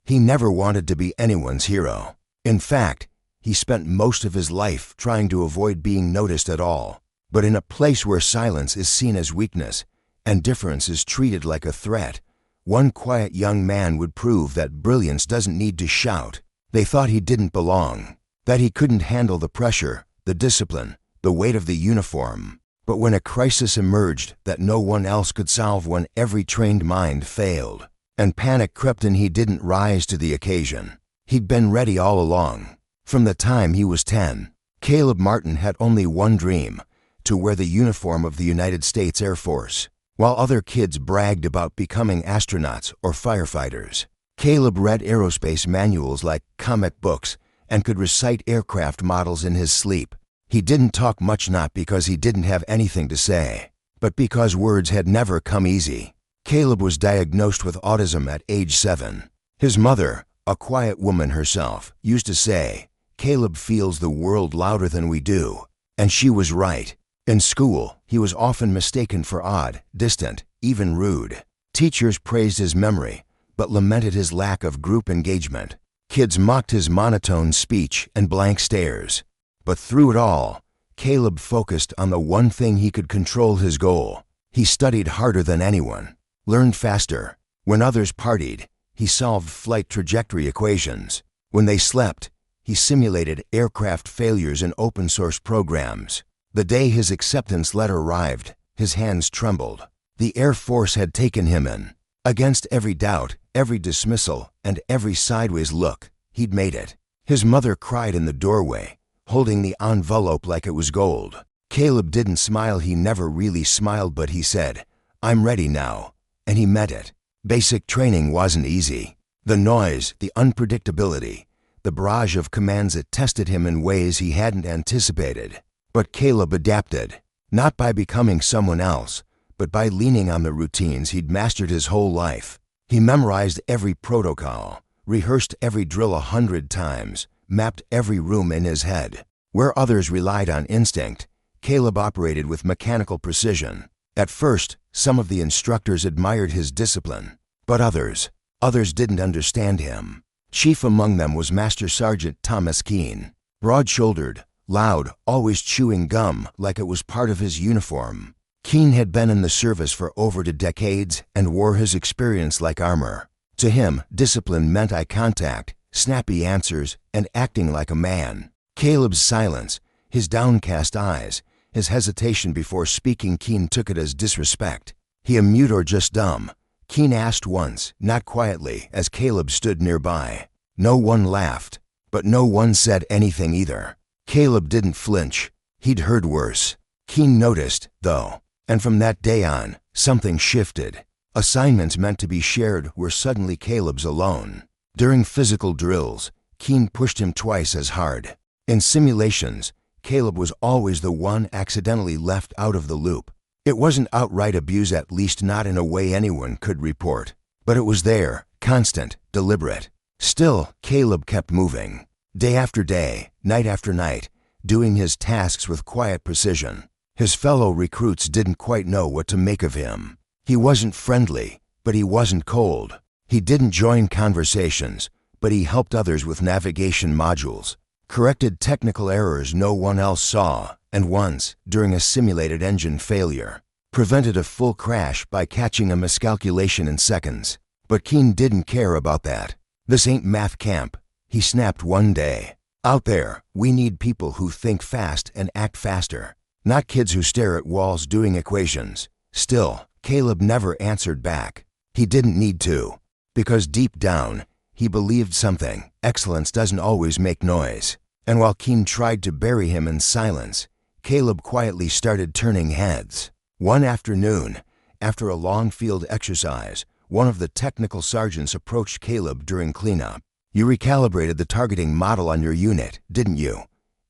He never wanted to be anyone's hero. In fact, he spent most of his life trying to avoid being noticed at all. But in a place where silence is seen as weakness and difference is treated like a threat, one quiet young man would prove that brilliance doesn't need to shout. They thought he didn't belong, that he couldn't handle the pressure, the discipline, the weight of the uniform. But when a crisis emerged that no one else could solve, when every trained mind failed, and panic crept in, he didn't rise to the occasion. He'd been ready all along. From the time he was 10, Caleb Martin had only one dream: to wear the uniform of the United States Air Force. While other kids bragged about becoming astronauts or firefighters, Caleb read aerospace manuals like comic books and could recite aircraft models in his sleep. He didn't talk much, not because he didn't have anything to say, but because words had never come easy. Caleb was diagnosed with autism at age 7. His mother, a quiet woman herself, used to say, "Caleb feels the world louder than we do." And she was right. In school, he was often mistaken for odd, distant, even rude. Teachers praised his memory, but lamented his lack of group engagement. Kids mocked his monotone speech and blank stares. But through it all, Caleb focused on the one thing he could control: his goal. He studied harder than anyone, learned faster. When others partied, he solved flight trajectory equations. When they slept, he simulated aircraft failures in open-source programs. The day his acceptance letter arrived, his hands trembled. The Air Force had taken him in. Against every doubt, every dismissal, and every sideways look, he'd made it. His mother cried in the doorway, holding the envelope like it was gold. Caleb didn't smile. He never really smiled, but he said, "I'm ready now," and he meant it. Basic training wasn't easy. The noise, the unpredictability, the barrage of commands, it tested him in ways he hadn't anticipated. But Caleb adapted, not by becoming someone else, but by leaning on the routines he'd mastered his whole life. He memorized every protocol, rehearsed every drill 100 times, mapped every room in his head. Where others relied on instinct, Caleb operated with mechanical precision. At first, some of the instructors admired his discipline, but others didn't understand him. Chief among them was Master Sergeant Thomas Keene. Broad-shouldered, loud, always chewing gum like it was part of his uniform. Keene had been in the service for over 2 decades and wore his experience like armor. To him, discipline meant eye contact, snappy answers, and acting like a man. Caleb's silence, his downcast eyes, his hesitation before speaking, Keene took it as disrespect. "He a mute or just dumb?" Keene asked once, not quietly, as Caleb stood nearby. No one laughed, but no one said anything either. Caleb didn't flinch. He'd heard worse. Keene noticed, though, and from that day on, something shifted. Assignments meant to be shared were suddenly Caleb's alone. During physical drills, Keene pushed him twice as hard. In simulations, Caleb was always the one accidentally left out of the loop. It wasn't outright abuse, at least not in a way anyone could report. But it was there, constant, deliberate. Still, Caleb kept moving. Day after day, night after night, doing his tasks with quiet precision. His fellow recruits didn't quite know what to make of him. He wasn't friendly, but he wasn't cold. He didn't join conversations, but he helped others with navigation modules, corrected technical errors no one else saw, and once, during a simulated engine failure, prevented a full crash by catching a miscalculation in seconds. But Keene didn't care about that. "This ain't math camp," he snapped one day. "Out there, we need people who think fast and act faster, not kids who stare at walls doing equations." Still, Caleb never answered back. He didn't need to, because deep down, he believed something: excellence doesn't always make noise. And while Keene tried to bury him in silence, Caleb quietly started turning heads. One afternoon, after a long field exercise, one of the technical sergeants approached Caleb during cleanup. "You recalibrated the targeting model on your unit, didn't you?"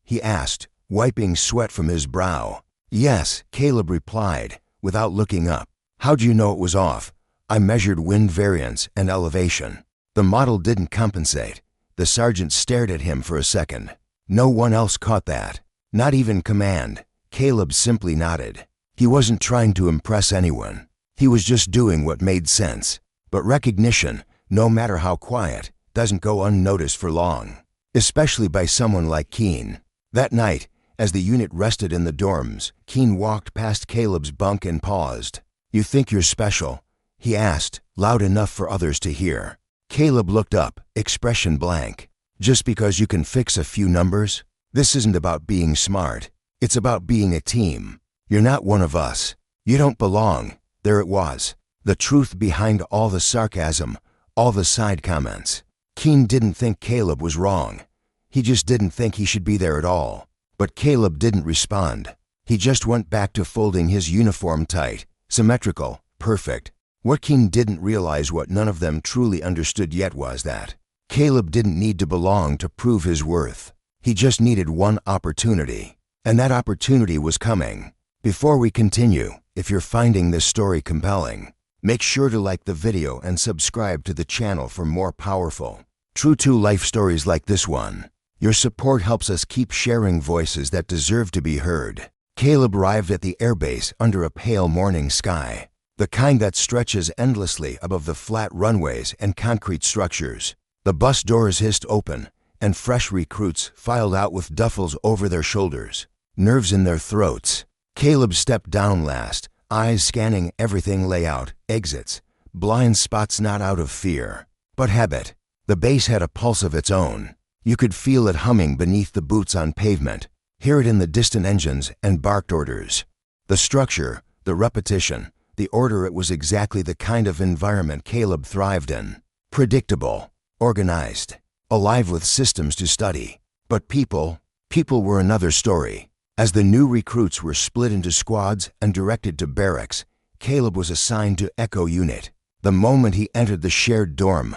he asked, wiping sweat from his brow. "Yes," Caleb replied, without looking up. "How'd you know it was off?" "I measured wind variance and elevation." The model didn't compensate. The sergeant stared at him for a second. No one else caught that. Not even command. Caleb simply nodded. He wasn't trying to impress anyone. He was just doing what made sense. But recognition, no matter how quiet, doesn't go unnoticed for long, especially by someone like Keen. That night, as the unit rested in the dorms, Keen walked past Caleb's bunk and paused. "You think you're special?" he asked, loud enough for others to hear. Caleb looked up, expression blank. "Just because you can fix a few numbers? This isn't about being smart. It's about being a team. You're not one of us. You don't belong." There it was, the truth behind all the sarcasm, all the side comments. Keen didn't think Caleb was wrong. He just didn't think he should be there at all. But Caleb didn't respond. He just went back to folding his uniform tight, symmetrical, perfect. What Keen didn't realize, what none of them truly understood yet, was that Caleb didn't need to belong to prove his worth. He just needed one opportunity. And that opportunity was coming. Before we continue, if you're finding this story compelling, make sure to like the video and subscribe to the channel for more powerful, true-to-life stories like this one. Your support helps us keep sharing voices that deserve to be heard. Caleb arrived at the airbase under a pale morning sky, the kind that stretches endlessly above the flat runways and concrete structures. The bus doors hissed open, and fresh recruits filed out with duffels over their shoulders, nerves in their throats. Caleb stepped down last, eyes scanning everything: layout, exits, blind spots, not out of fear, but habit. The base had a pulse of its own. You could feel it humming beneath the boots on pavement, hear it in the distant engines and barked orders. The structure, the repetition, the order, it was exactly the kind of environment Caleb thrived in. Predictable, organized, alive with systems to study. But people were another story. As the new recruits were split into squads and directed to barracks, Caleb was assigned to Echo Unit. The moment he entered the shared dorm,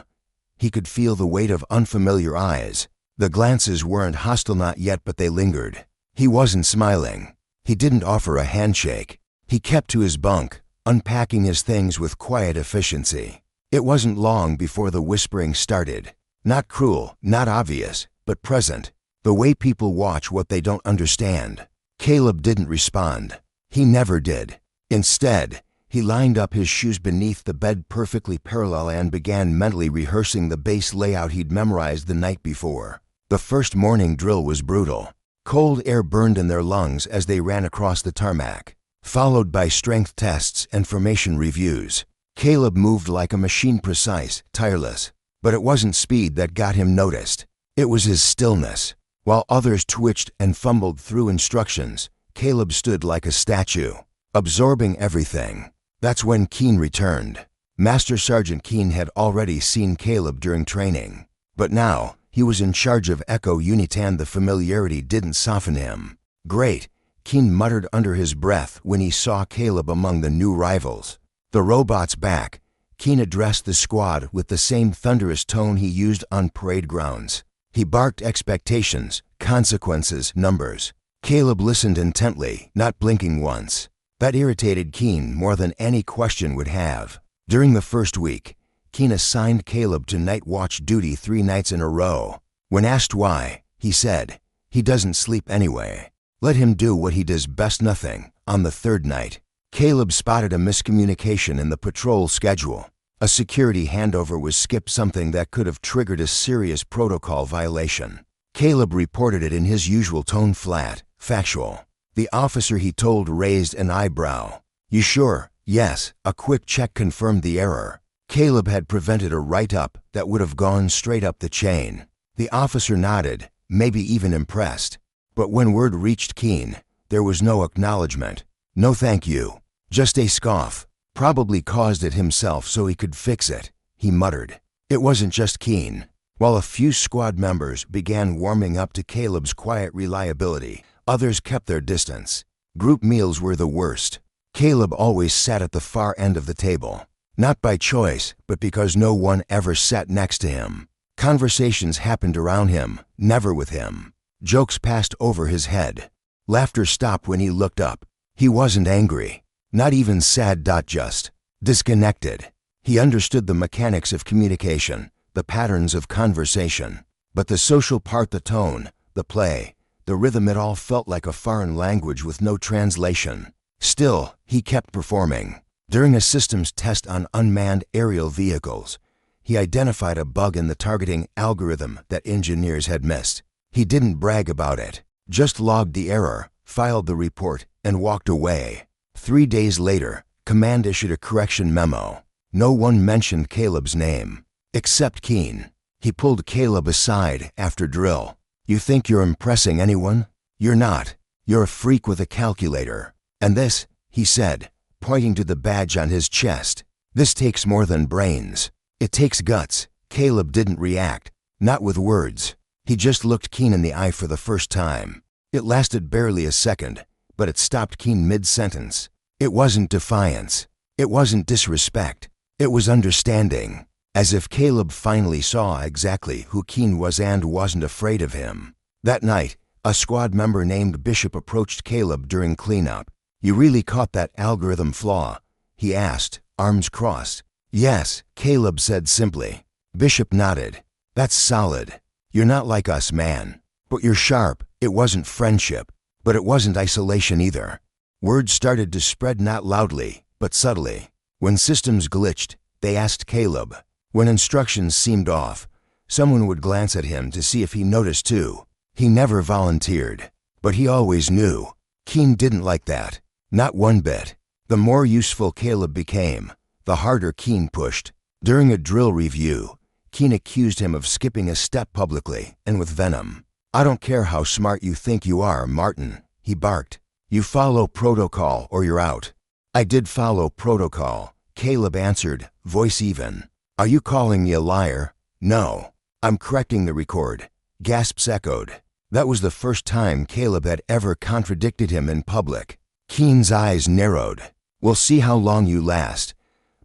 he could feel the weight of unfamiliar eyes. The glances weren't hostile, not yet, but they lingered. He wasn't smiling. He didn't offer a handshake. He kept to his bunk, unpacking his things with quiet efficiency. It wasn't long before the whispering started. Not cruel, not obvious, but present. The way people watch what they don't understand. Caleb didn't respond. He never did. Instead, he lined up his shoes beneath the bed perfectly parallel and began mentally rehearsing the base layout he'd memorized the night before. The first morning drill was brutal. Cold air burned in their lungs as they ran across the tarmac, followed by strength tests and formation reviews. Caleb moved like a machine, precise, tireless. But it wasn't speed that got him noticed. It was his stillness. While others twitched and fumbled through instructions, Caleb stood like a statue, absorbing everything. That's when Keen returned. Master Sergeant Keen had already seen Caleb during training, but now he was in charge of Echo Unit and the familiarity didn't soften him. "Great," Keen muttered under his breath when he saw Caleb among the new rivals. The robot's back, Keen addressed the squad with the same thunderous tone he used on parade grounds. He barked expectations, consequences, numbers. Caleb listened intently, not blinking once. That irritated Keen more than any question would have. During the first week, Keen assigned Caleb to night watch duty 3 nights in a row. When asked why, he said, "He doesn't sleep anyway. Let him do what he does best, nothing." On the third night, Caleb spotted a miscommunication in the patrol schedule. A security handover was skipped, something that could have triggered a serious protocol violation. Caleb reported it in his usual tone, flat, factual. The officer, he told, raised an eyebrow. "You sure?" "Yes." A quick check confirmed the error. Caleb had prevented a write-up that would have gone straight up the chain. The officer nodded, maybe even impressed. But when word reached Keen, there was no acknowledgement. No thank you. Just a scoff. "Probably caused it himself so he could fix it," he muttered. It wasn't just Keen. While a few squad members began warming up to Caleb's quiet reliability, others kept their distance. Group meals were the worst. Caleb always sat at the far end of the table. Not by choice, but because no one ever sat next to him. Conversations happened around him, never with him. Jokes passed over his head. Laughter stopped when he looked up. He wasn't angry. Not even sad, just disconnected. He understood the mechanics of communication, the patterns of conversation. But the social part, the tone, the play, the rhythm, it all felt like a foreign language with no translation. Still, he kept performing. During a systems test on unmanned aerial vehicles, He identified a bug in the targeting algorithm that engineers had missed. He didn't brag about it, just logged the error, filed the report, and walked away. 3 days later, Command issued a correction memo. No one mentioned Caleb's name, except Keen. He pulled Caleb aside after drill. "You think you're impressing anyone? You're not. You're a freak with a calculator. And this," he said, pointing to the badge on his chest, "this takes more than brains. It takes guts." Caleb didn't react, not with words. He just looked Keen in the eye for the first time. It lasted barely a second, but it stopped Keen mid-sentence. It wasn't defiance. It wasn't disrespect. It was understanding, as if Caleb finally saw exactly who Keen was and wasn't afraid of him. That night, a squad member named Bishop approached Caleb during cleanup. "You really caught that algorithm flaw?" he asked, arms crossed. "Yes," Caleb said simply. Bishop nodded. "That's solid. You're not like us, man. But you're sharp." It wasn't friendship, but it wasn't isolation either. Word started to spread, not loudly, but subtly. When systems glitched, they asked Caleb. When instructions seemed off, someone would glance at him to see if he noticed too. He never volunteered, but he always knew. Keen didn't like that, not one bit. The more useful Caleb became, the harder Keen pushed. During a drill review, Keen accused him of skipping a step publicly and with venom. "I don't care how smart you think you are, Martin," he barked. "You follow protocol or you're out." "I did follow protocol," Caleb answered, voice even. "Are you calling me a liar?" "No. I'm correcting the record." Gasps echoed. That was the first time Caleb had ever contradicted him in public. Keen's eyes narrowed. "We'll see how long you last."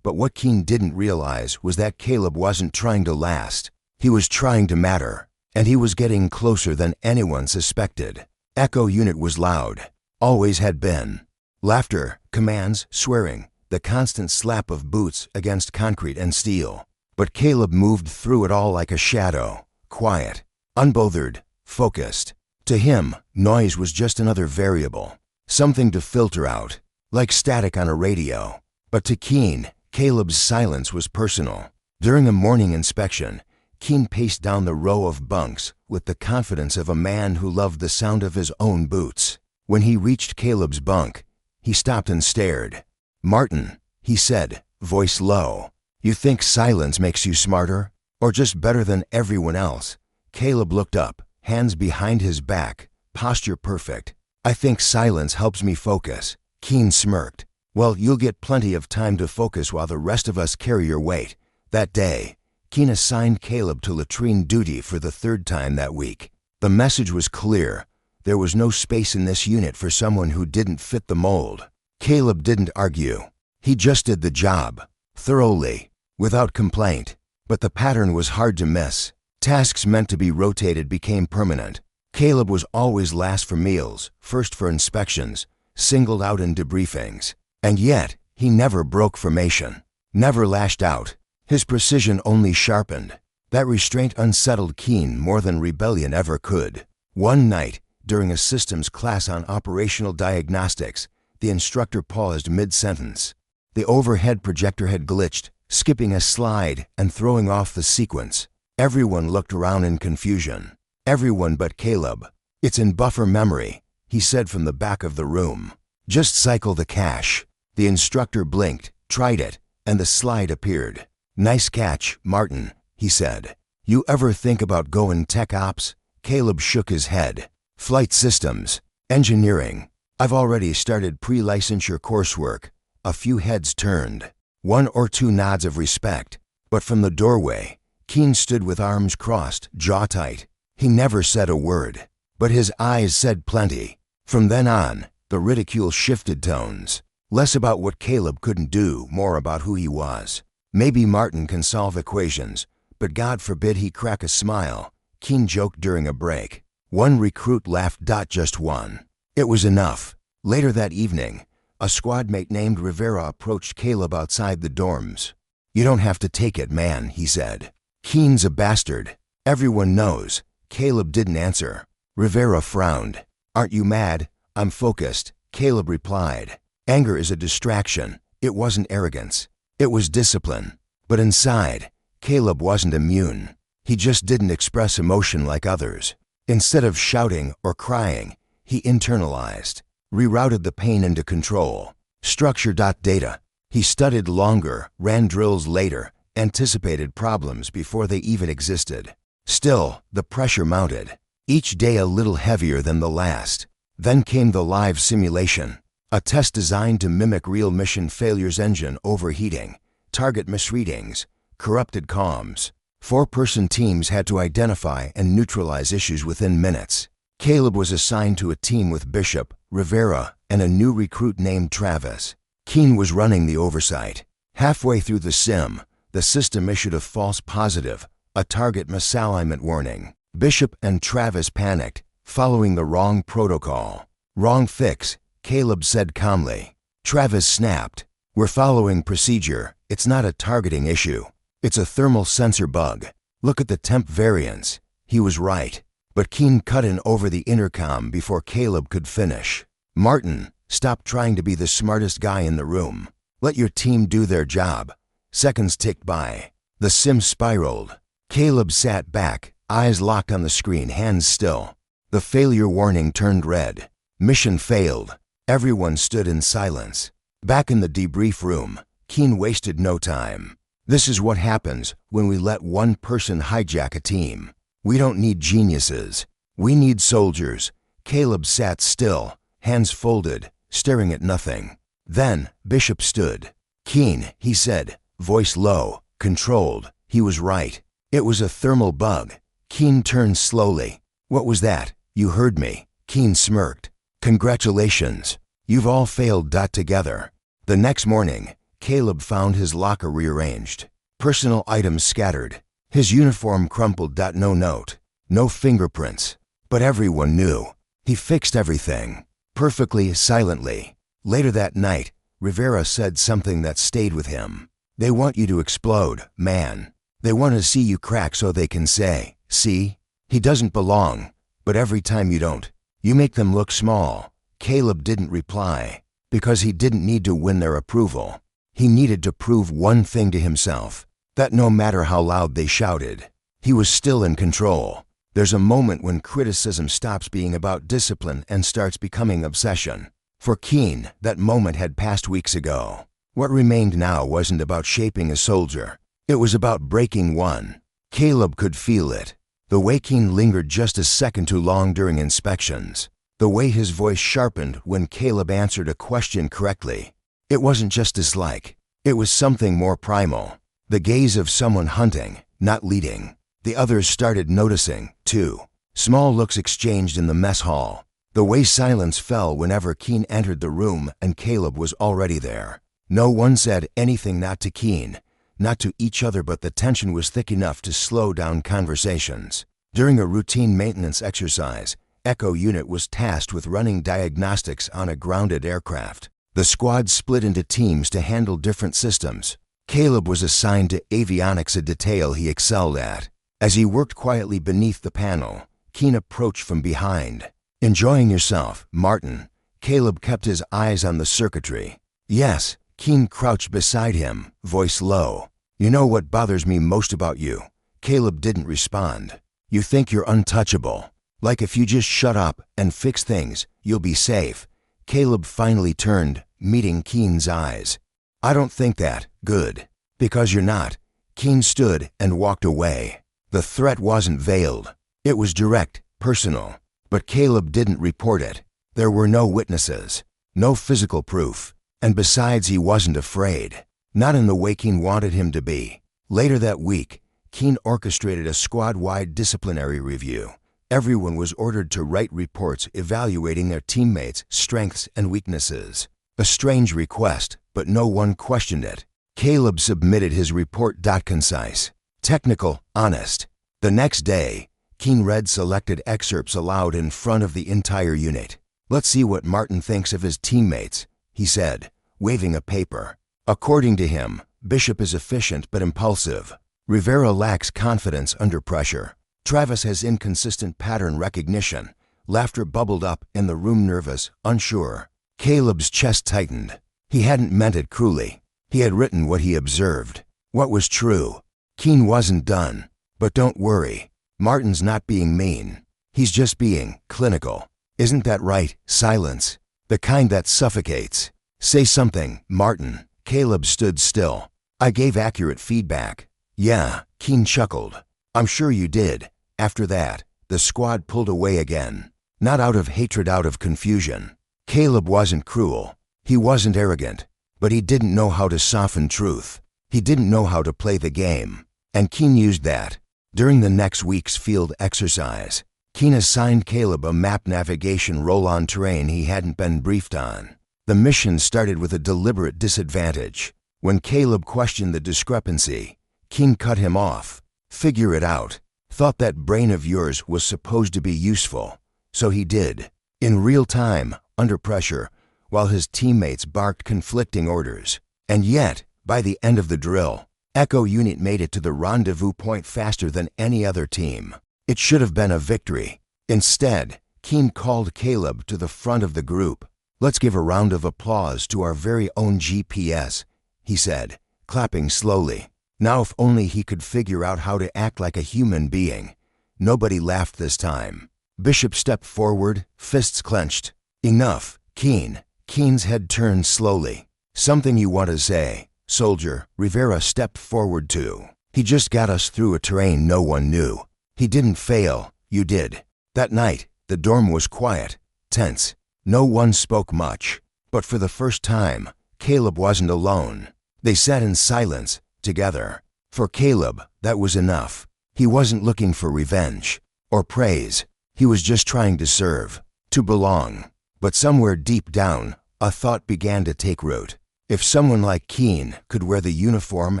But what Keen didn't realize was that Caleb wasn't trying to last. He was trying to matter, and he was getting closer than anyone suspected. Echo unit was loud. Always had been. Laughter, commands, swearing, the constant slap of boots against concrete and steel. But Caleb moved through it all like a shadow, quiet, unbothered, focused. To him, noise was just another variable, something to filter out, like static on a radio. But to Keen, Caleb's silence was personal. During a morning inspection, Keen paced down the row of bunks with the confidence of a man who loved the sound of his own boots. When he reached Caleb's bunk, he stopped and stared. "Martin," he said, voice low, "you think silence makes you smarter? Or just better than everyone else?" Caleb looked up, hands behind his back, posture perfect. "I think silence helps me focus." Keen smirked. "Well, you'll get plenty of time to focus while the rest of us carry your weight." That day, Keen assigned Caleb to latrine duty for the 3rd time that week. The message was clear. There was no space in this unit for someone who didn't fit the mold. Caleb didn't argue. He just did the job, thoroughly, without complaint. But the pattern was hard to miss. Tasks meant to be rotated became permanent. Caleb was always last for meals, first for inspections, singled out in debriefings. And yet, he never broke formation, never lashed out. His precision only sharpened. That restraint unsettled Keen more than rebellion ever could. One night, during a systems class on operational diagnostics, the instructor paused mid-sentence. The overhead projector had glitched, skipping a slide and throwing off the sequence. Everyone looked around in confusion. Everyone but Caleb. "It's in buffer memory," he said from the back of the room. "Just cycle the cache." The instructor blinked, tried it, and the slide appeared. "Nice catch, Martin," he said. "You ever think about going tech ops?" Caleb shook his head. "Flight systems, engineering. I've already started pre-licensure coursework." A few heads turned, 1 or 2 nods of respect. But from the doorway, Keen stood with arms crossed, jaw tight. He never said a word, but his eyes said plenty. From then on, the ridicule shifted tones. Less about what Caleb couldn't do, more about who he was. "Maybe Martin can solve equations, but God forbid he crack a smile," Keen joked during a break. One recruit laughed. Just one. It was enough. Later that evening, a squad mate named Rivera approached Caleb outside the dorms. "You don't have to take it, man," he said. "Keen's a bastard. Everyone knows." Caleb didn't answer. Rivera frowned. "Aren't you mad?" "I'm focused," Caleb replied. Anger is a distraction. It wasn't arrogance. It was discipline. But inside, Caleb wasn't immune. He just didn't express emotion like others. Instead of shouting or crying, he internalized, rerouted the pain into control. Structure. Data. He studied longer, ran drills later, anticipated problems before they even existed. Still, the pressure mounted, each day a little heavier than the last. Then came the live simulation, a test designed to mimic real mission failures: engine overheating, target misreadings, corrupted comms. 4-person teams had to identify and neutralize issues within minutes. Caleb was assigned to a team with Bishop, Rivera, and a new recruit named Travis. Keene was running the oversight. Halfway through the sim, the system issued a false positive, a target misalignment warning. Bishop and Travis panicked, following the wrong protocol. Wrong fix, Caleb said calmly. Travis snapped. We're following procedure. It's not a targeting issue. It's a thermal sensor bug. Look at the temp variance. He was right. But Keene cut in over the intercom before Caleb could finish. Martin, stop trying to be the smartest guy in the room. Let your team do their job. Seconds ticked by. The sim spiraled. Caleb sat back, eyes locked on the screen, hands still. The failure warning turned red. Mission failed. Everyone stood in silence. Back in the debrief room, Keene wasted no time. This is what happens when we let one person hijack a team. We don't need geniuses. We need soldiers. Caleb sat still, hands folded, staring at nothing. Then Bishop stood. Keene, he said, voice low, controlled. He was right. It was a thermal bug. Keene turned slowly. What was that? You heard me. Keene smirked. Congratulations. You've all failed. Together. The next morning, Caleb found his locker rearranged. Personal items scattered. His uniform crumpled. No note. No fingerprints. But everyone knew. He fixed everything. Perfectly, silently. Later that night, Rivera said something that stayed with him. They want you to explode, man. They want to see you crack so they can say, see? He doesn't belong. But every time you don't, you make them look small. Caleb didn't reply, because he didn't need to win their approval. He needed to prove one thing to himself, that no matter how loud they shouted, he was still in control. There's a moment when criticism stops being about discipline and starts becoming obsession. For Keene, that moment had passed weeks ago. What remained now wasn't about shaping a soldier. It was about breaking one. Caleb could feel it. The way Keene lingered just a second too long during inspections. The way his voice sharpened when Caleb answered a question correctly. It wasn't just dislike. It was something more primal. The gaze of someone hunting, not leading. The others started noticing, too. Small looks exchanged in the mess hall. The way silence fell whenever Keene entered the room and Caleb was already there. No one said anything, not to Keene, not to each other, but the tension was thick enough to slow down conversations. During a routine maintenance exercise, Echo Unit was tasked with running diagnostics on a grounded aircraft. The squad split into teams to handle different systems. Caleb was assigned to avionics, a detail he excelled at. As he worked quietly beneath the panel, Keene approached from behind. Enjoying yourself, Martin? Caleb kept his eyes on the circuitry. Yes. Keene crouched beside him, voice low. You know what bothers me most about you? Caleb didn't respond. You think you're untouchable. Like if you just shut up and fix things, you'll be safe. Caleb finally turned, meeting Keene's eyes. I don't think that. Good. Because you're not. Keene stood and walked away. The threat wasn't veiled. It was direct, personal. But Caleb didn't report it. There were no witnesses. No physical proof. And besides, he wasn't afraid. Not in the way Keene wanted him to be. Later that week, Keene orchestrated a squad-wide disciplinary review. Everyone was ordered to write reports evaluating their teammates' strengths and weaknesses. A strange request, but no one questioned it. Caleb submitted his report. Concise, technical, honest. The next day, Keene read selected excerpts aloud in front of the entire unit. Let's see what Martin thinks of his teammates, he said, waving a paper. According to him, Bishop is efficient but impulsive. Rivera lacks confidence under pressure. Travis has inconsistent pattern recognition. Laughter bubbled up in the room, nervous, unsure. Caleb's chest tightened. He hadn't meant it cruelly. He had written what he observed. What was true. Keen wasn't done. But don't worry. Martin's not being mean. He's just being clinical. Isn't that right? Silence. The kind that suffocates. Say something, Martin. Caleb stood still. I gave accurate feedback. Yeah, Keen chuckled. I'm sure you did. After that, the squad pulled away again. Not out of hatred, out of confusion. Caleb wasn't cruel. He wasn't arrogant. But he didn't know how to soften truth. He didn't know how to play the game. And Keen used that. During the next week's field exercise, Keen assigned Caleb a map navigation roll-on terrain he hadn't been briefed on. The mission started with a deliberate disadvantage. When Caleb questioned the discrepancy, Keen cut him off. Figure it out. Thought that brain of yours was supposed to be useful. So he did. In real time, under pressure, while his teammates barked conflicting orders. And yet, by the end of the drill, Echo Unit made it to the rendezvous point faster than any other team. It should have been a victory. Instead, Keen called Caleb to the front of the group. Let's give a round of applause to our very own GPS, he said, clapping slowly. Now if only he could figure out how to act like a human being. Nobody laughed this time. Bishop stepped forward, fists clenched. Enough, Keen. Keen's head turned slowly. Something you want to say, soldier? Rivera stepped forward too. He just got us through a terrain no one knew. He didn't fail, you did. That night, the dorm was quiet, tense. No one spoke much. But for the first time, Caleb wasn't alone. They sat in silence, together. For Caleb, that was enough. He wasn't looking for revenge or praise. He was just trying to serve, to belong. But somewhere deep down, a thought began to take root. If someone like Keen could wear the uniform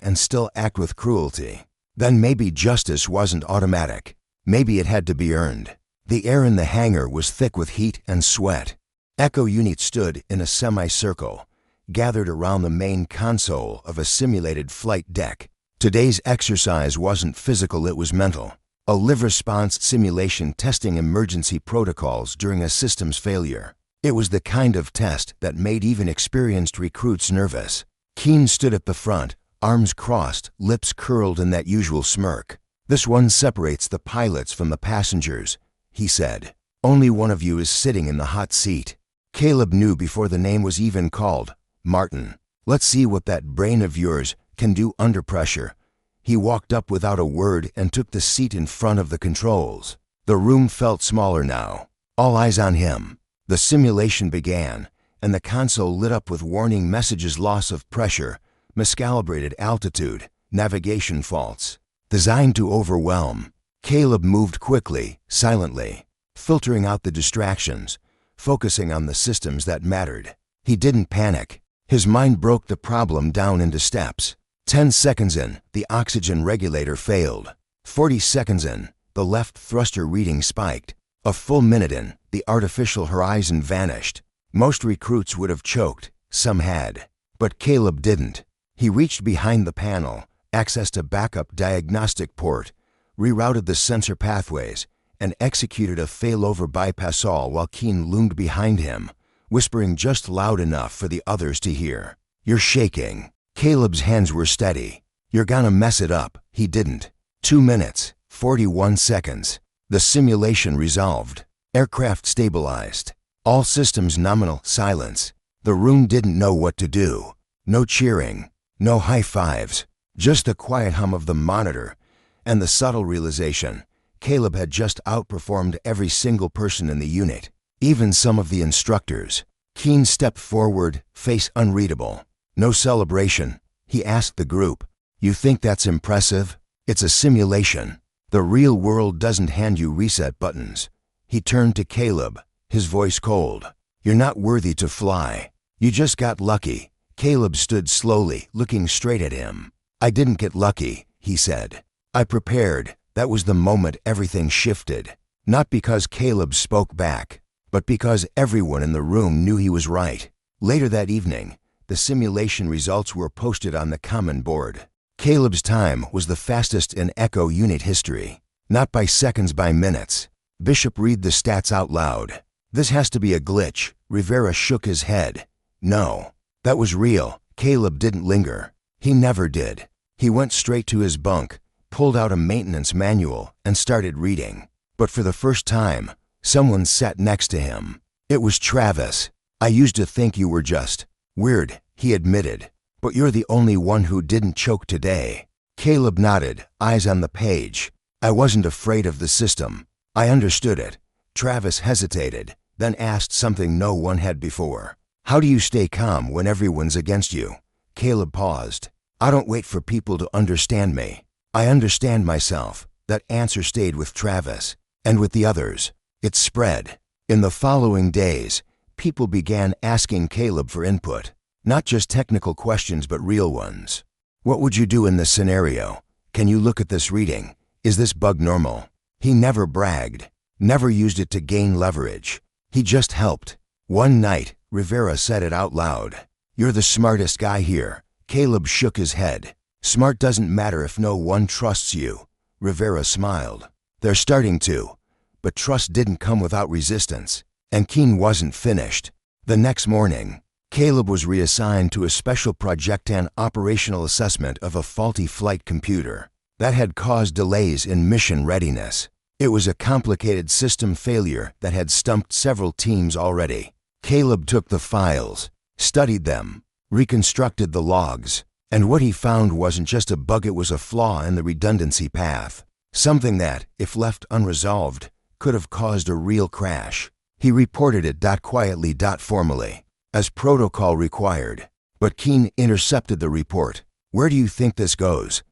and still act with cruelty, then maybe justice wasn't automatic. Maybe it had to be earned. The air in the hangar was thick with heat and sweat. Echo Unit stood in a semicircle, gathered around the main console of a simulated flight deck. Today's exercise wasn't physical, it was mental. A live response simulation testing emergency protocols during a systems failure. It was the kind of test that made even experienced recruits nervous. Keen stood at the front, arms crossed, lips curled in that usual smirk. This one separates the pilots from the passengers, he said. Only one of you is sitting in the hot seat. Caleb knew before the name was even called. Martin. Let's see what that brain of yours can do under pressure. He walked up without a word and took the seat in front of the controls. The room felt smaller now. All eyes on him. The simulation began, and the console lit up with warning messages: loss of pressure, miscalibrated altitude, navigation faults. Designed to overwhelm. Caleb moved quickly, silently, filtering out the distractions, focusing on the systems that mattered. He didn't panic. His mind broke the problem down into steps. 10 seconds in, the oxygen regulator failed. 40 seconds in, the left thruster reading spiked. A full minute in, the artificial horizon vanished. Most recruits would have choked. Some had. But Caleb didn't. He reached behind the panel, accessed a backup diagnostic port, rerouted the sensor pathways, and executed a failover bypass, all while Keen loomed behind him, whispering just loud enough for the others to hear. You're shaking. Caleb's hands were steady. You're gonna mess it up. He didn't. 2 minutes, 41 seconds. The simulation resolved. Aircraft stabilized. All systems nominal. Silence. The room didn't know what to do. No cheering. No high fives. Just the quiet hum of the monitor and the subtle realization Caleb had just outperformed every single person in the unit, even some of the instructors. Keen stepped forward, face unreadable. No celebration. He asked the group, "You think that's impressive? It's a simulation. The real world doesn't hand you reset buttons." He turned to Caleb, his voice cold. "You're not worthy to fly. You just got lucky." Caleb stood slowly, looking straight at him. "I didn't get lucky," he said. "I prepared." That was the moment everything shifted. Not because Caleb spoke back, but because everyone in the room knew he was right. Later that evening, the simulation results were posted on the common board. Caleb's time was the fastest in Echo Unit history. Not by seconds, by minutes. Bishop read the stats out loud. "This has to be a glitch." Rivera shook his head. "No. That was real." Caleb didn't linger. He never did. He went straight to his bunk, pulled out a maintenance manual, and started reading. But for the first time, someone sat next to him. It was Travis. "I used to think you were just weird," he admitted. "But you're the only one who didn't choke today." Caleb nodded, eyes on the page. "I wasn't afraid of the system. I understood it." Travis hesitated, then asked something no one had before. "How do you stay calm when everyone's against you?" Caleb paused. "I don't wait for people to understand me. I understand myself." That answer stayed with Travis, and with the others. It spread. In the following days, people began asking Caleb for input. Not just technical questions, but real ones. "What would you do in this scenario? Can you look at this reading? Is this bug normal?" He never bragged, never used it to gain leverage. He just helped. One night, Rivera said it out loud. "You're the smartest guy here." Caleb shook his head. "Smart doesn't matter if no one trusts you." Rivera smiled. "They're starting to." But trust didn't come without resistance, and Keen wasn't finished. The next morning, Caleb was reassigned to a special project and operational assessment of a faulty flight computer that had caused delays in mission readiness. It was a complicated system failure that had stumped several teams already. Caleb took the files, studied them, reconstructed the logs, and what he found wasn't just a bug, it was a flaw in the redundancy path. Something that, if left unresolved, could have caused a real crash. He reported it quietly, formally, as protocol required. But Keen intercepted the report. "Where do you think this goes?"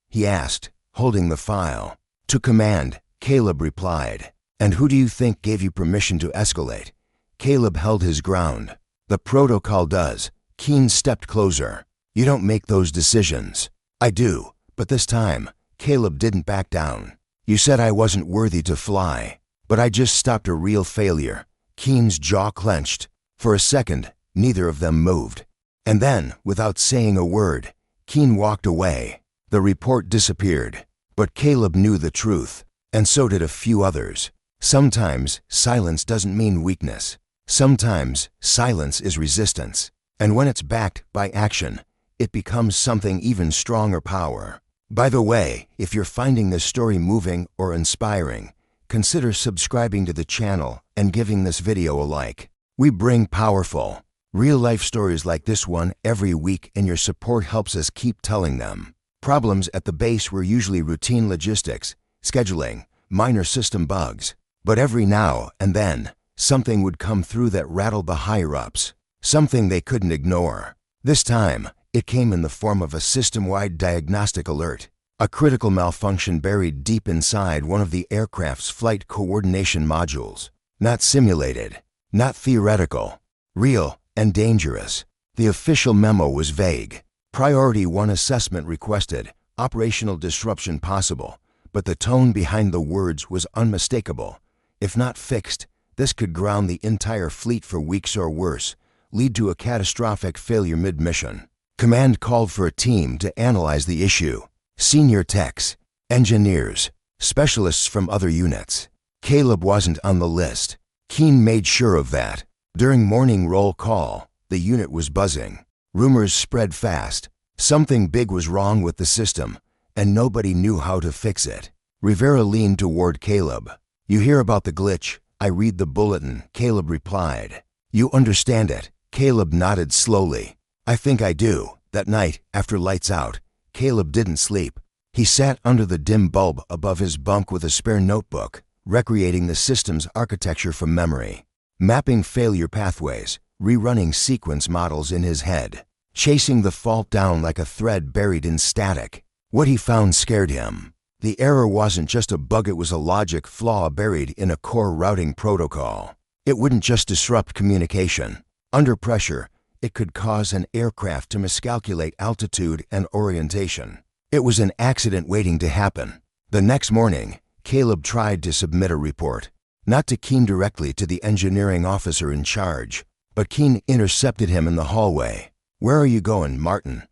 he asked, holding the file. "To command," Caleb replied. "And who do you think gave you permission to escalate?" Caleb held his ground. "The protocol does." Keen stepped closer. "You don't make those decisions." "I do, but this time," Caleb didn't back down. "You said I wasn't worthy to fly, but I just stopped a real failure." Keen's jaw clenched. For a second, neither of them moved. And then, without saying a word, Keen walked away. The report disappeared. But Caleb knew the truth, and so did a few others. Sometimes silence doesn't mean weakness. Sometimes silence is resistance. And when it's backed by action, it becomes something even stronger: power. By the way, if you're finding this story moving or inspiring, consider subscribing to the channel and giving this video a like. We bring powerful, real-life stories like this one every week, and your support helps us keep telling them. Problems at the base were usually routine logistics, scheduling, minor system bugs. But every now and then, something would come through that rattled the higher-ups, something they couldn't ignore. This time, it came in the form of a system-wide diagnostic alert, a critical malfunction buried deep inside one of the aircraft's flight coordination modules. Not simulated, not theoretical, real and dangerous. The official memo was vague. Priority 1 assessment requested, operational disruption possible, but the tone behind the words was unmistakable. If not fixed, this could ground the entire fleet for weeks or worse, lead to a catastrophic failure mid-mission. Command called for a team to analyze the issue. Senior techs, engineers, specialists from other units. Caleb wasn't on the list. Keen made sure of that. During morning roll call, the unit was buzzing. Rumors spread fast. Something big was wrong with the system, and nobody knew how to fix it. Rivera leaned toward Caleb. "You hear about the glitch?" "I read the bulletin," Caleb replied. "You understand it?" Caleb nodded slowly. "I think I do." That night, after lights out, Caleb didn't sleep. He sat under the dim bulb above his bunk with a spare notebook, recreating the system's architecture from memory, mapping failure pathways, rerunning sequence models in his head, chasing the fault down like a thread buried in static. What he found scared him. The error wasn't just a bug, it was a logic flaw buried in a core routing protocol. It wouldn't just disrupt communication. Under pressure, it could cause an aircraft to miscalculate altitude and orientation. It was an accident waiting to happen. The next morning, Caleb tried to submit a report, not to Keen directly, to the engineering officer in charge. But Keen intercepted him in the hallway. "Where are you going, Martin?"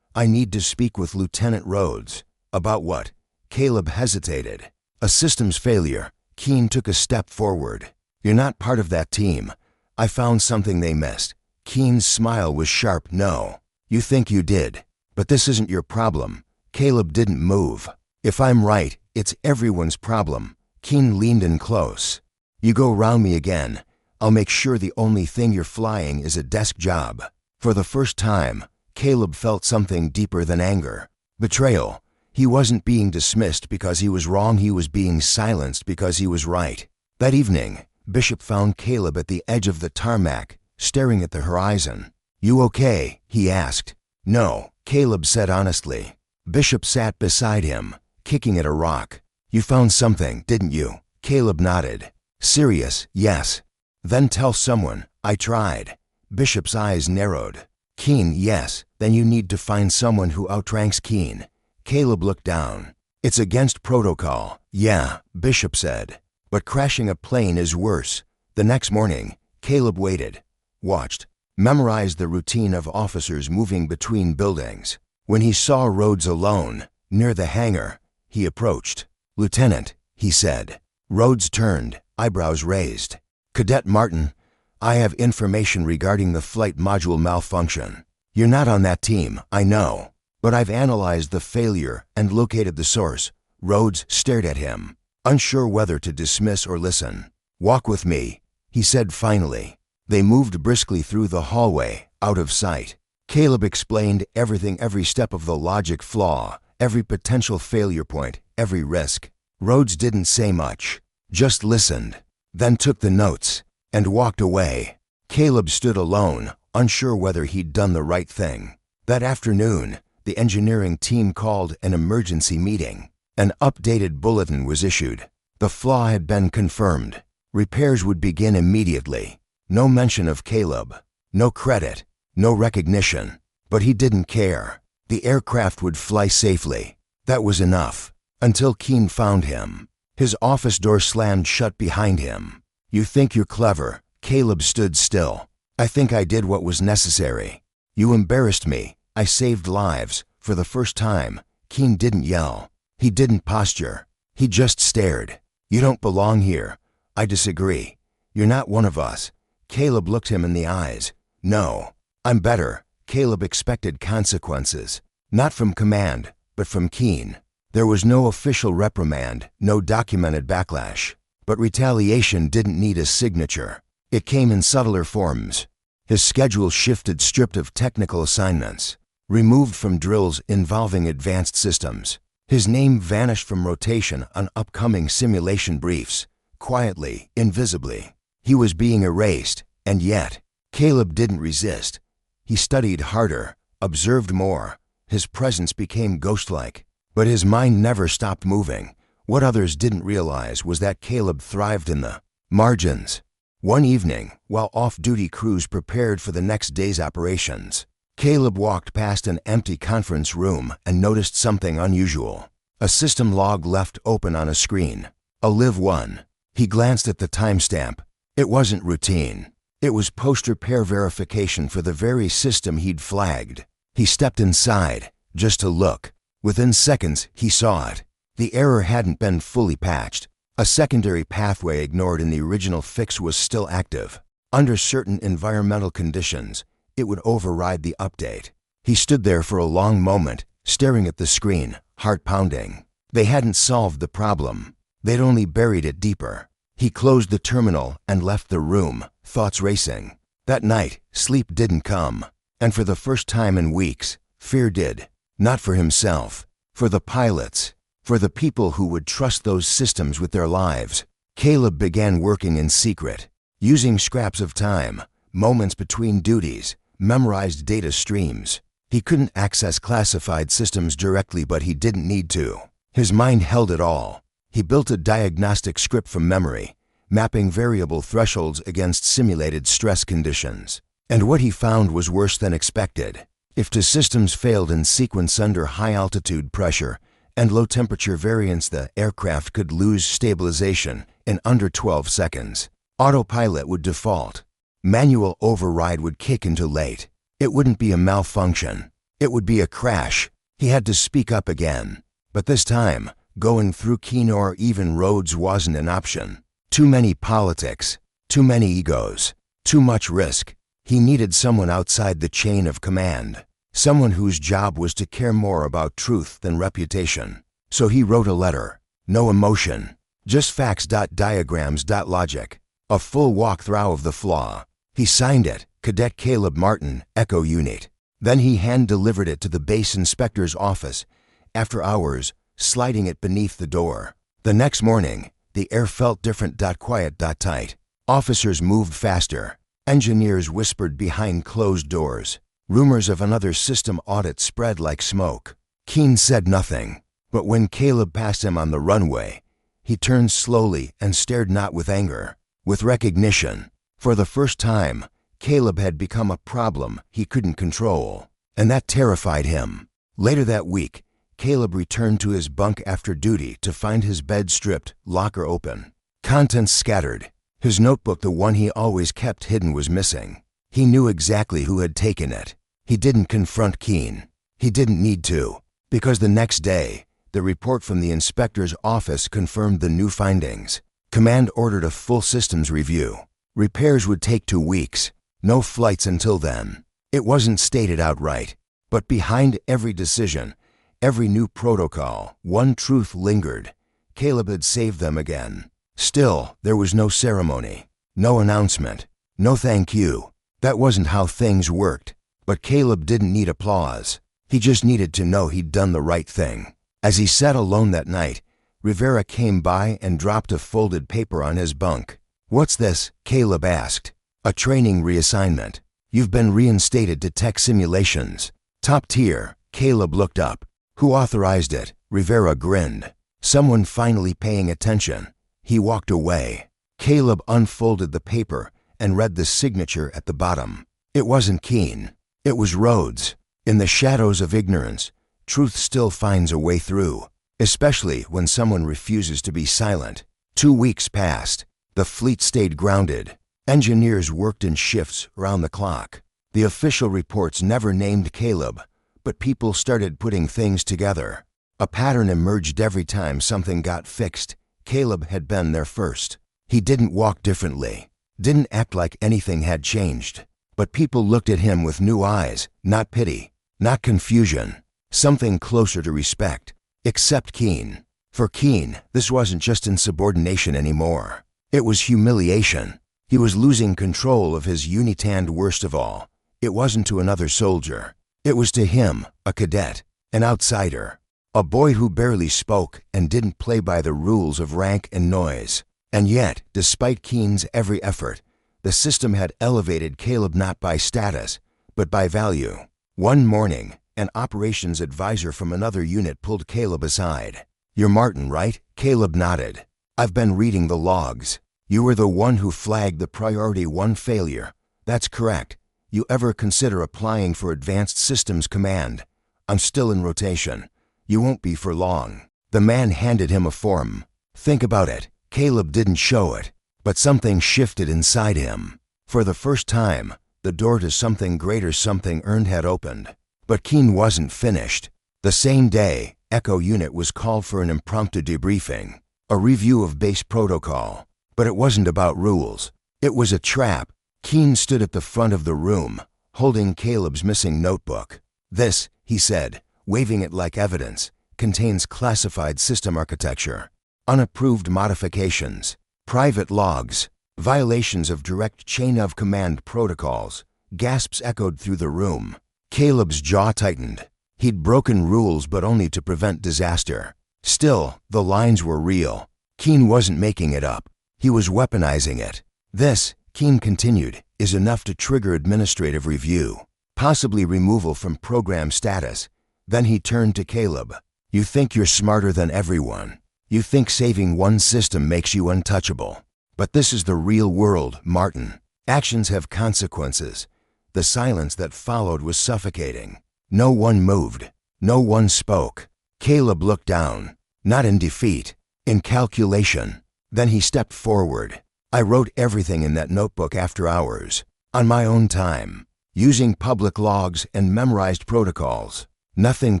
"I need to speak with Lieutenant Rhodes." "About what?" Caleb hesitated. "A systems failure." Keen took a step forward. "You're not part of that team. I found something they missed." Keen's smile was sharp. "No. You think you did. But this isn't your problem." Caleb didn't move. If I'm right, it's everyone's problem. Keen leaned in close. You go round me again, I'll make sure the only thing you're flying is a desk job. For the first time, Caleb felt something deeper than anger. Betrayal. He wasn't being dismissed because he was wrong, he was being silenced because he was right. That evening, Bishop found Caleb at the edge of the tarmac, staring at the horizon. You okay? He asked. No, Caleb said honestly. Bishop sat beside him, kicking at a rock. You found something, didn't you? Caleb nodded. Serious, yes. Then tell someone. I tried. Bishop's eyes narrowed. Keen, yes. Then you need to find someone who outranks Keen. Caleb looked down. It's against protocol. Yeah, Bishop said. But crashing a plane is worse. The next morning, Caleb waited, watched, memorized the routine of officers moving between buildings. When he saw Rhodes alone, near the hangar, he approached. Lieutenant, he said. Rhodes turned, eyebrows raised. Cadet Martin, I have information regarding the flight module malfunction. You're not on that team, I know. But I've analyzed the failure and located the source. Rhodes stared at him, unsure whether to dismiss or listen. Walk with me, he said finally. They moved briskly through the hallway, out of sight. Caleb explained everything, every step of the logic flaw, every potential failure point, every risk. Rhodes didn't say much, just listened, then took the notes, and walked away. Caleb stood alone, unsure whether he'd done the right thing. That afternoon, the engineering team called an emergency meeting. An updated bulletin was issued. The flaw had been confirmed. Repairs would begin immediately. No mention of Caleb. No credit. No recognition. But he didn't care. The aircraft would fly safely. That was enough. Until Keen found him. His office door slammed shut behind him. You think you're clever. Caleb stood still. I think I did what was necessary. You embarrassed me. I saved lives. For the first time, Keen didn't yell. He didn't posture. He just stared. You don't belong here. I disagree. You're not one of us. Caleb looked him in the eyes. No. I'm better. Caleb expected consequences. Not from command, but from Keen. There was no official reprimand, no documented backlash. But retaliation didn't need a signature. It came in subtler forms. His schedule shifted, stripped of technical assignments, removed from drills involving advanced systems. His name vanished from rotation on upcoming simulation briefs, quietly, invisibly. He was being erased, and yet, Caleb didn't resist. He studied harder, observed more. His presence became ghost-like, but his mind never stopped moving. What others didn't realize was that Caleb thrived in the margins. One evening, while off-duty crews prepared for the next day's operations, Caleb walked past an empty conference room and noticed something unusual. A system log left open on a screen. A Live 1. He glanced at the timestamp. It wasn't routine. It was post-repair verification for the very system he'd flagged. He stepped inside, just to look. Within seconds, he saw it. The error hadn't been fully patched. A secondary pathway ignored in the original fix was still active. Under certain environmental conditions, it would override the update. He stood there for a long moment, staring at the screen, heart pounding. They hadn't solved the problem. They'd only buried it deeper. He closed the terminal and left the room, thoughts racing. That night, sleep didn't come. And for the first time in weeks, fear did. Not for himself, for the pilots, for the people who would trust those systems with their lives. Caleb began working in secret, using scraps of time, moments between duties, memorized data streams. He couldn't access classified systems directly, but he didn't need to. His mind held it all. He built a diagnostic script from memory, mapping variable thresholds against simulated stress conditions. And what he found was worse than expected. If two systems failed in sequence under high-altitude pressure and low-temperature variance, the aircraft could lose stabilization in under 12 seconds. Autopilot would default. Manual override would kick into late. It wouldn't be a malfunction. It would be a crash. He had to speak up again. But this time, going through Keen or even Rhodes wasn't an option. Too many politics, too many egos, too much risk. He needed someone outside the chain of command, someone whose job was to care more about truth than reputation, So he wrote a letter. No emotion. Just facts. Diagrams. Logic. A full walkthrough of the flaw. He signed it, Cadet Caleb Martin, Echo Unit. Then he hand-delivered it to the base inspector's office, after hours, sliding it beneath the door. The next morning, the air felt different. Quiet. Tight. Officers moved faster. Engineers whispered behind closed doors. Rumors of another system audit spread like smoke. Keene said nothing, but when Caleb passed him on the runway, he turned slowly and stared, not with anger, with recognition. For the first time, Caleb had become a problem he couldn't control, and that terrified him. Later that week, Caleb returned to his bunk after duty to find his bed stripped, locker open, contents scattered. His notebook, the one he always kept hidden, was missing. He knew exactly who had taken it. He didn't confront Keene. He didn't need to, because the next day, the report from the inspector's office confirmed the new findings. Command ordered a full systems review. Repairs would take 2 weeks. No flights until then. It wasn't stated outright, but behind every decision, every new protocol, one truth lingered. Caleb had saved them again. Still, there was no ceremony, no announcement, no thank you. That wasn't how things worked. But Caleb didn't need applause. He just needed to know he'd done the right thing. As he sat alone that night, Rivera came by and dropped a folded paper on his bunk. "What's this?" Caleb asked. "A training reassignment. You've been reinstated to tech simulations. Top tier." Caleb looked up. "Who authorized it?" Rivera grinned. "Someone finally paying attention." He walked away. Caleb unfolded the paper and read the signature at the bottom. It wasn't Keene. It was Rhodes. In the shadows of ignorance, truth still finds a way through, especially when someone refuses to be silent. 2 weeks passed. The fleet stayed grounded. Engineers worked in shifts around the clock. The official reports never named Caleb, but people started putting things together. A pattern emerged every time something got fixed. Caleb had been there first. He didn't walk differently, didn't act like anything had changed. But people looked at him with new eyes, not pity, not confusion, something closer to respect. Except Keene. For Keene, this wasn't just insubordination anymore. It was humiliation. He was losing control of his unit, and worst of all, it wasn't to another soldier. It was to him, a cadet, an outsider, a boy who barely spoke and didn't play by the rules of rank and noise. And yet, despite Keene's every effort, the system had elevated Caleb not by status, but by value. One morning, an operations advisor from another unit pulled Caleb aside. "You're Martin, right?" Caleb nodded. "I've been reading the logs. You were the one who flagged the Priority 1 failure." "That's correct. You ever consider applying for Advanced Systems Command?" "I'm still in rotation. You won't be for long." The man handed him a form. "Think about it." Caleb didn't show it, but something shifted inside him. For the first time, the door to something greater, something earned, had opened. But Keene wasn't finished. The same day, Echo Unit was called for an impromptu debriefing, a review of base protocol. But it wasn't about rules. It was a trap. Keene stood at the front of the room, holding Caleb's missing notebook. "This," he said, waving it like evidence, "contains classified system architecture, unapproved modifications, private logs, violations of direct chain of command protocols." Gasps echoed through the room. Caleb's jaw tightened. He'd broken rules, but only to prevent disaster. Still, the lines were real. Keene wasn't making it up. He was weaponizing it. "This," Keene continued, "is enough to trigger administrative review, possibly removal from program status." Then he turned to Caleb. "You think you're smarter than everyone. You think saving one system makes you untouchable. But this is the real world, Martin. Actions have consequences." The silence that followed was suffocating. No one moved. No one spoke. Caleb looked down, not in defeat, in calculation. Then he stepped forward. "I wrote everything in that notebook after hours, on my own time, using public logs and memorized protocols. Nothing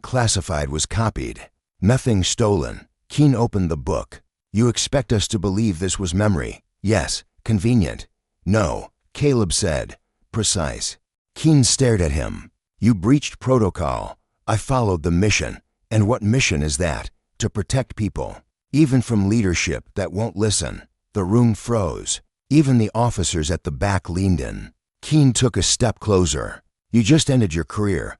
classified was copied, nothing stolen." Keene opened the book. "You expect us to believe this was memory?" "Yes." "Convenient?" "No," Caleb said. "Precise." Keene stared at him. "You breached protocol. I followed the mission." "And what mission is that?" to protect people, even from leadership that won't listen. The room froze. Even the officers at the back leaned in. Keene took a step closer. "You just ended your career."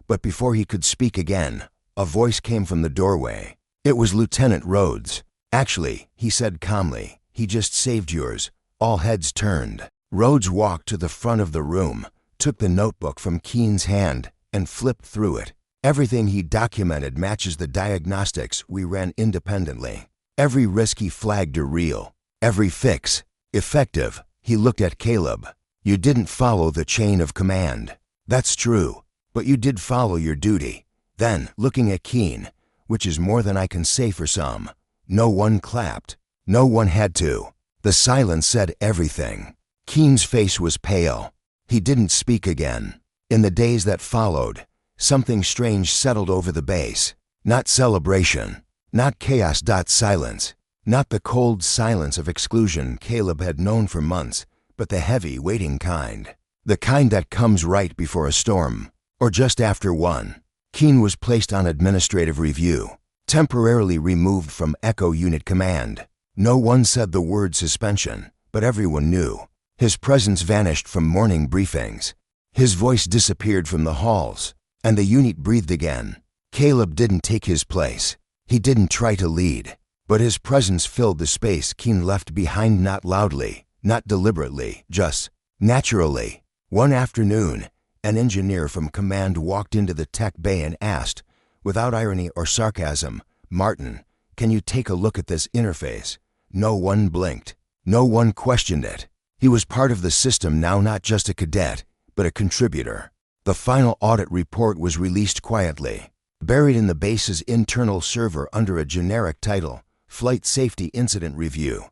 But before he could speak again, a voice came from the doorway. It was Lieutenant Rhodes. "Actually," he said calmly, "he just saved yours." All heads turned. Rhodes walked to the front of the room, took the notebook from Keene's hand, and flipped through it. "Everything he documented matches the diagnostics we ran independently. Every risk he flagged are real. Every fix, effective." He looked at Caleb. "You didn't follow the chain of command." "That's true, but you did follow your duty." Then, looking at Keene, "Which is more than I can say for some." No one clapped. No one had to. The silence said everything. Keene's face was pale. He didn't speak again. In the days that followed, something strange settled over the base. Not celebration. Not chaos. Silence. Not the cold silence of exclusion Caleb had known for months, but the heavy, waiting kind. The kind that comes right before a storm, or just after one. Keene was placed on administrative review, temporarily removed from Echo Unit Command. No one said the word suspension, but everyone knew. His presence vanished from morning briefings. His voice disappeared from the halls, and the unit breathed again. Caleb didn't take his place. He didn't try to lead, but his presence filled the space Keene left behind, not loudly, not deliberately, just naturally. One afternoon, an engineer from command walked into the tech bay and asked, without irony or sarcasm, "Martin, can you take a look at this interface?" No one blinked. No one questioned it. He was part of the system now, not just a cadet, but a contributor. The final audit report was released quietly, buried in the base's internal server under a generic title, Flight Safety Incident Review,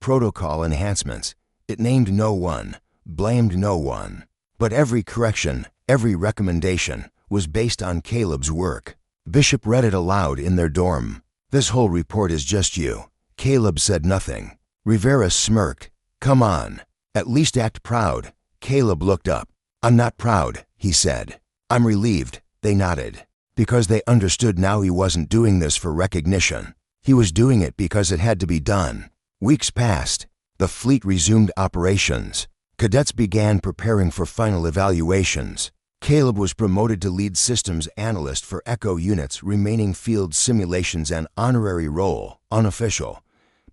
Protocol Enhancements. It named no one, blamed no one. But every correction, every recommendation, was based on Caleb's work. Bishop read it aloud in their dorm. "This whole report is just you." Caleb said nothing. Rivera smirked. "Come on. At least act proud." Caleb looked up. "I'm not proud," he said. "I'm relieved." They nodded. Because they understood now he wasn't doing this for recognition. He was doing it because it had to be done. Weeks passed. The fleet resumed operations. Cadets began preparing for final evaluations. Caleb was promoted to lead systems analyst for Echo Unit's remaining field simulations, an honorary role, unofficial,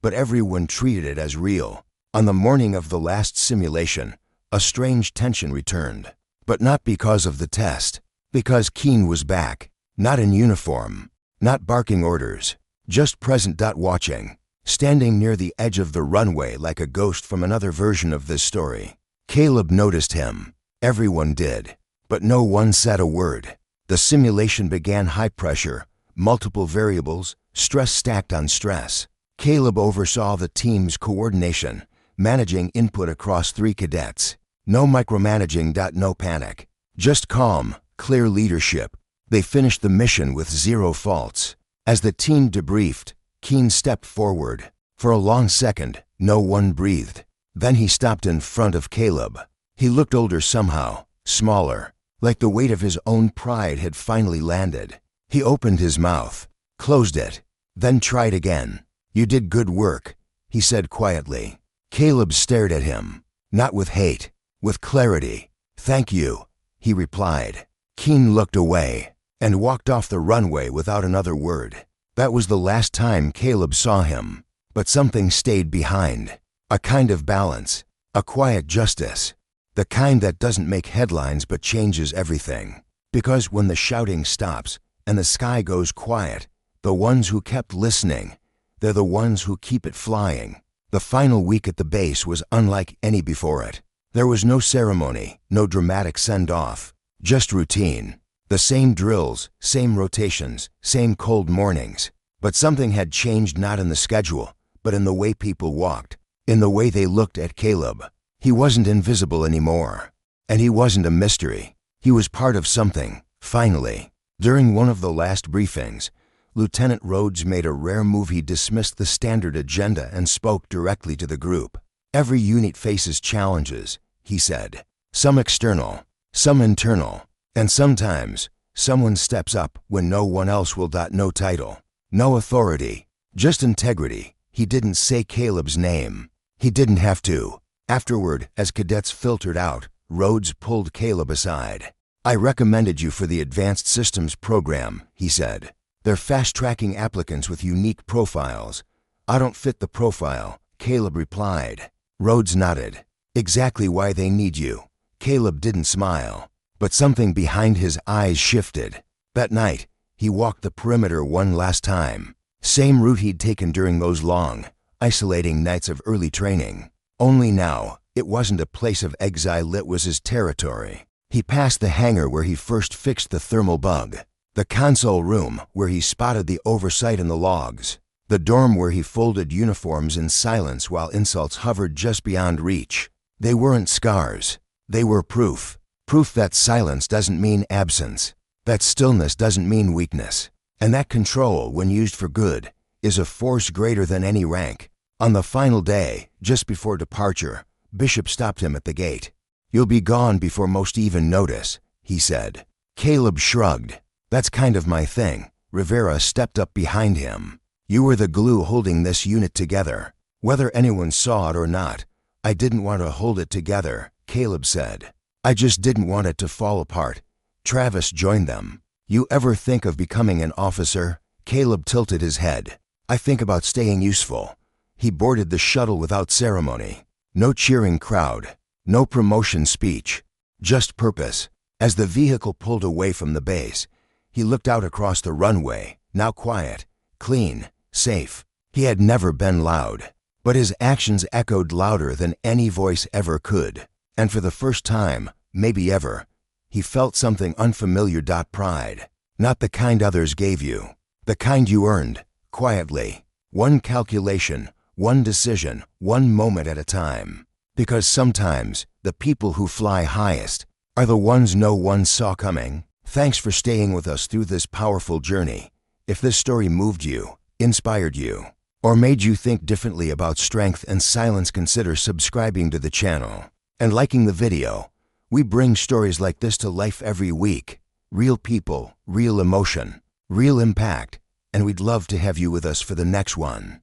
but everyone treated it as real. On the morning of the last simulation, a strange tension returned, but not because of the test, because Keene was back, not in uniform, not barking orders, just present. Watching, standing near the edge of the runway like a ghost from another version of this story. Caleb noticed him. Everyone did, but no one said a word. The simulation began high pressure, multiple variables, stress stacked on stress. Caleb oversaw the team's coordination, managing input across 3 cadets. No micromanaging. No panic. Just calm, clear leadership. They finished the mission with 0 faults. As the team debriefed, Keene stepped forward. For a long second, no one breathed. Then he stopped in front of Caleb. He looked older somehow, smaller, like the weight of his own pride had finally landed. He opened his mouth, closed it, then tried again. "You did good work," he said quietly. Caleb stared at him, not with hate, with clarity. "Thank you," he replied. Keene looked away and walked off the runway without another word. That was the last time Caleb saw him. But something stayed behind. A kind of balance, a quiet justice, the kind that doesn't make headlines but changes everything. Because when the shouting stops and the sky goes quiet, the ones who kept listening, they're the ones who keep it flying. The final week at the base was unlike any before it. There was no ceremony, no dramatic send-off, just routine. The same drills, same rotations, same cold mornings. But something had changed, not in the schedule, but in the way people walked, in the way they looked at Caleb. He wasn't invisible anymore. And he wasn't a mystery. He was part of something, finally. During one of the last briefings, Lieutenant Rhodes made a rare move. He dismissed the standard agenda and spoke directly to the group. "Every unit faces challenges," he said. "Some external, some internal, and sometimes someone steps up when no one else will. No title, No authority, just integrity. He didn't say Caleb's name. He didn't have to. Afterward, as cadets filtered out, Rhodes pulled Caleb aside. "I recommended you for the Advanced Systems program," he said. "They're fast-tracking applicants with unique profiles." "I don't fit the profile," Caleb replied. Rhodes nodded. "Exactly why they need you." Caleb didn't smile, but something behind his eyes shifted. That night, he walked the perimeter one last time. Same route he'd taken during those long, isolating nights of early training. Only now, it wasn't a place of exile, it was his territory. He passed the hangar where he first fixed the thermal bug, the console room where he spotted the oversight in the logs, the dorm where he folded uniforms in silence while insults hovered just beyond reach. They weren't scars. They were proof. Proof that silence doesn't mean absence, that stillness doesn't mean weakness, and that control, when used for good, is a force greater than any rank. On the final day, just before departure, Bishop stopped him at the gate. "You'll be gone before most even notice," he said. Caleb shrugged. "That's kind of my thing." Rivera stepped up behind him. "You were the glue holding this unit together. Whether anyone saw it or not, I didn't want to hold it together," Caleb said. "I just didn't want it to fall apart." Travis joined them. "You ever think of becoming an officer?" Caleb tilted his head. "I think about staying useful." He boarded the shuttle without ceremony. No cheering crowd, no promotion speech, just purpose. As the vehicle pulled away from the base, he looked out across the runway, now quiet, clean, safe. He had never been loud, but his actions echoed louder than any voice ever could. And for the first time, maybe ever, he felt something unfamiliar. Pride. Not the kind others gave you, the kind you earned, quietly. One calculation, one decision, one moment at a time. Because sometimes, the people who fly highest are the ones no one saw coming. Thanks for staying with us through this powerful journey. If this story moved you, inspired you, or made you think differently about strength and silence, consider subscribing to the channel and liking the video. We bring stories like this to life every week. Real people, real emotion, real impact, and we'd love to have you with us for the next one.